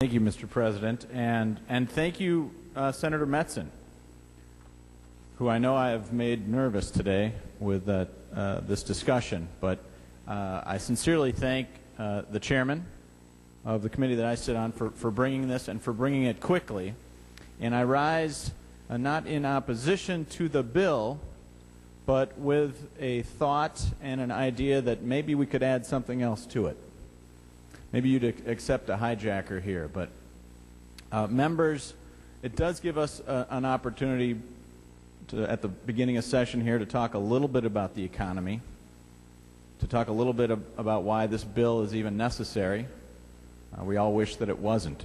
Thank you, Mr. President, and thank you, Senator Metzen, who I know I have made nervous today with this discussion. But I sincerely thank the chairman of the committee that I sit on for bringing this and for bringing it quickly. And I rise not in opposition to the bill, but with a thought and an idea that maybe we could add something else to it. Maybe you'd accept a hijacker here, but members, it does give us an opportunity to, at the beginning of session here, to talk a little bit about the economy, to talk a little bit about why this bill is even necessary. We all wish that it wasn't.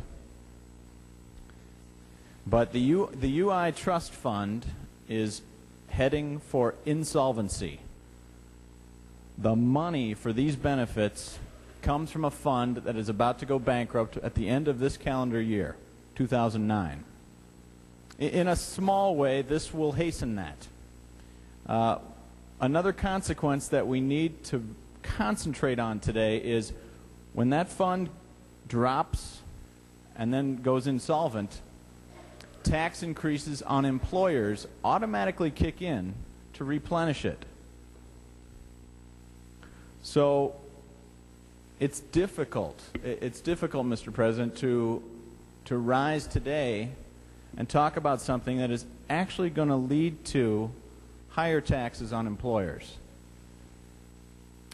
But the UI Trust Fund is heading for insolvency. The money for these benefits comes from a fund that is about to go bankrupt at the end of this calendar year, 2009. In a small way, this will hasten that. Another consequence that we need to concentrate on today is when that fund drops and then goes insolvent, tax increases on employers automatically kick in to replenish it. So it's difficult, Mr. President, to rise today and talk about something that is actually going to lead to higher taxes on employers.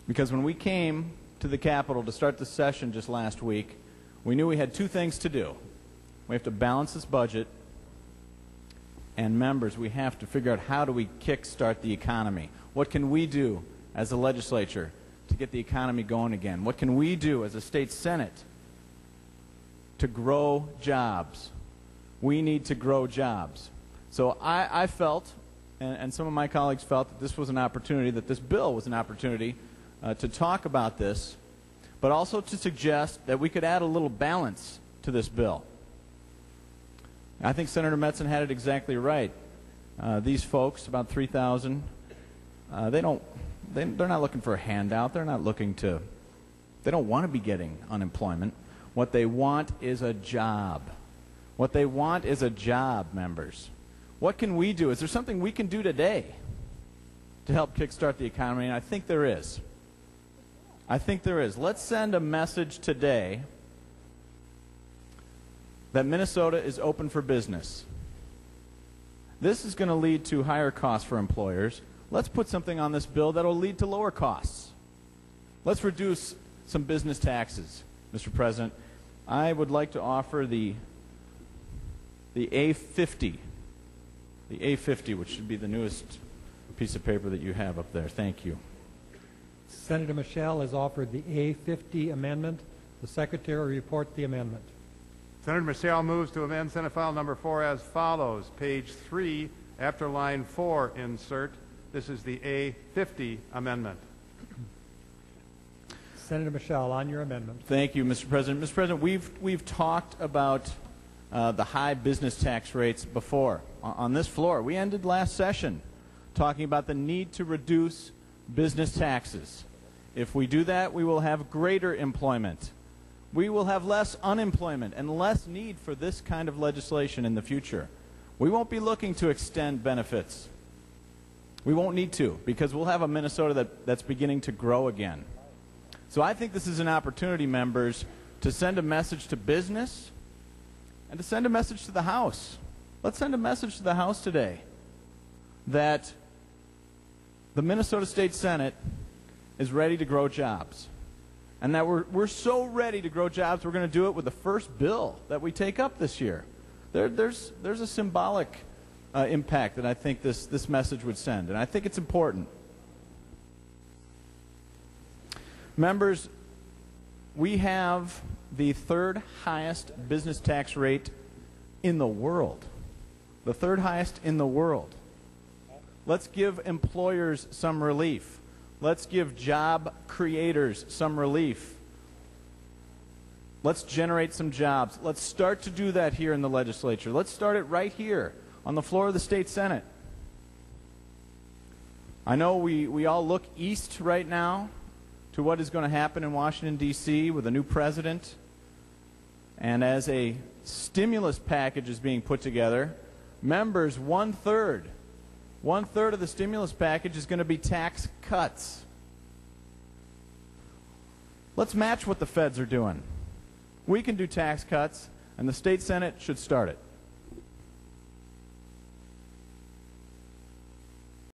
Because when we came to the Capitol to start the session just last week, we knew we had two things to do. We have to balance this budget, and members, we have to figure out how do we kickstart the economy. What can we do as a legislature to get the economy going again? What can we do as a state senate to grow jobs? We need to grow jobs. So I felt, and some of my colleagues felt, that this was an opportunity, that this bill was an opportunity to talk about this, but also to suggest that we could add a little balance to this bill. I think Senator Metzen had it exactly right. These folks, about 3,000, they're not looking for a handout. They're not looking to, they don't want to be getting unemployment. What they want is a job. What they want is a job, members. What can we do? Is there something we can do today to help kickstart the economy? And I think there is. I think there is. Let's send a message today that Minnesota is open for business. This is going to lead to higher costs for employers. Let's put something on this bill that will lead to lower costs. Let's reduce some business taxes, Mr. President. I would like to offer the A50, which should be the newest piece of paper that you have up there. Thank you. Senator Michel has offered the A50 amendment. The Secretary will report the amendment. Senator Michel moves to amend Senate File Number 4 as follows. Page 3, after line 4, insert. This is the A50 amendment. Senator Michel, on your amendment. Thank you, Mr. President. Mr. President, we've talked about the high business tax rates before on this floor. We ended last session talking about the need to reduce business taxes. If we do that, we will have greater employment. We will have less unemployment and less need for this kind of legislation in the future. We won't be looking to extend benefits. We won't need to, because we'll have a Minnesota that's beginning to grow again. So I think this is an opportunity, members, to send a message to business and to send a message to the House. Let's send a message to the House today that the Minnesota State Senate is ready to grow jobs. And that we're so ready to grow jobs, we're going to do it with the first bill that we take up this year. There's a symbolic impact that I think this message would send, and I think it's important. Members, we have the third highest business tax rate in the world. The third highest in the world. Let's give employers some relief. Let's give job creators some relief. Let's generate some jobs. Let's start to do that here in the legislature. Let's start it right here on the floor of the state senate. I know we all look east right now to what is going to happen in Washington, D.C. with a new president And as a stimulus package is being put together, members, one-third of the stimulus package is going to be tax cuts. Let's match what the feds are doing. We can do tax cuts, and the state Senate should start it.